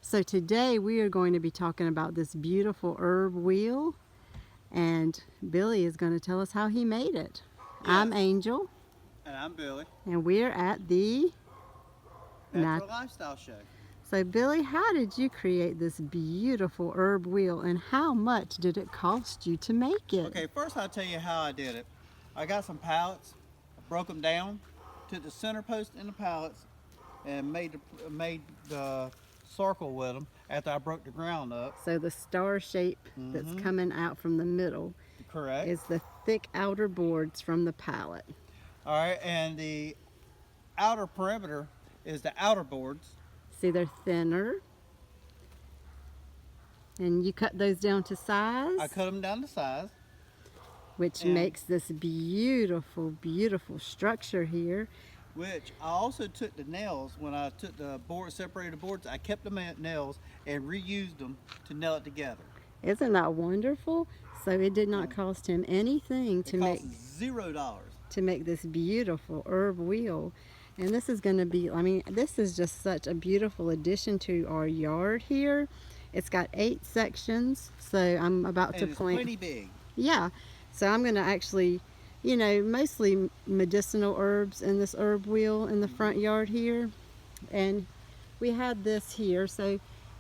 So today we are going to be talking about this beautiful herb wheel, and Billy is going to tell us how he made it. Yes. I'm Angel. And I'm Billy. And we're at the Natural Lifestyle Show. So Billy, how did you create this beautiful herb wheel, and how much did it cost you to make it? Okay, first I'll tell you how I did it. I got some pallets, broke them down, took the center post in the pallets, and made the circle with them after I broke the ground up. So the star shape that's coming out from the middle Correct. is the thick outer boards from the pallet. All right, and the outer perimeter is the outer boards. See, they're thinner. And you cut those down to size? I cut them down to size. Which makes this beautiful, beautiful structure here. Which I also took the nails, when I took the board, separated the boards, I kept the nails and reused them to nail it together. Isn't that wonderful? So it did not cost him anything to make $0 to make this beautiful herb wheel. And this is going to be, I mean, this is just such a beautiful addition to our yard here. It's got 8 sections, so I'm about to plant. It's plenty big. Yeah, so I'm going to actually, you know, mostly medicinal herbs in this herb wheel in the front yard here. And we had this here, so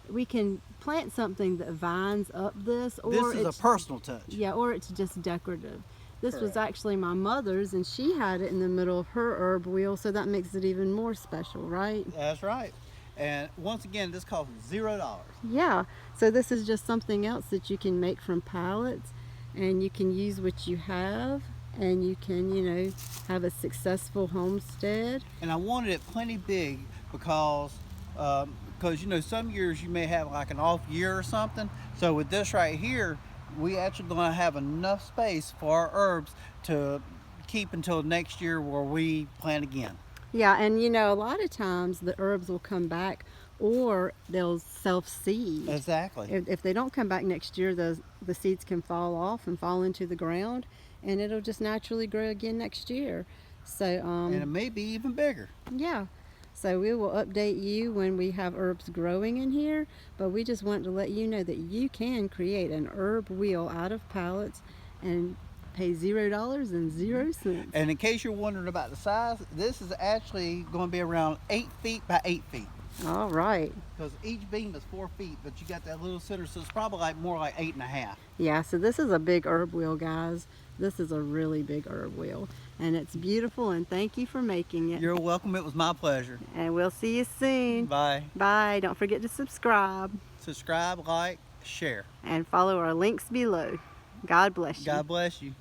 we can plant something that vines up this. Or this is a personal touch. Yeah, or it's just decorative. This Correct. was actually my mother's, and she had it in the middle of her herb wheel, so that makes it even more special, right? That's right. And once again, this costs $0. Yeah, so this is just something else that you can make from pallets, and you can use what you have, and you can, you know, have a successful homestead. And I wanted it plenty big because you know, some years you may have like an off year or something. So with this right here, we actually going to have enough space for our herbs to keep until next year where we plant again. Yeah, and you know, a lot of times the herbs will come back, or they'll self-seed. Exactly. If they don't come back next year, the seeds can fall off and fall into the ground, and it'll just naturally grow again next year. So and it may be even bigger. Yeah. So we will update you when we have herbs growing in here, but we just want to let you know that you can create an herb wheel out of pallets and pay $0. And in case you're wondering about the size, this is actually going to be around 8 feet by 8 feet. All right. Because each beam is 4 feet, but you got that little center, so it's probably like more like 8.5. Yeah, so this is a big herb wheel, guys. This is a really big herb wheel, and it's beautiful, and thank you for making it. You're welcome. It was my pleasure. And we'll see you soon. Bye. Bye. Don't forget to subscribe. Subscribe, like, share. And follow our links below. God bless you. God bless you.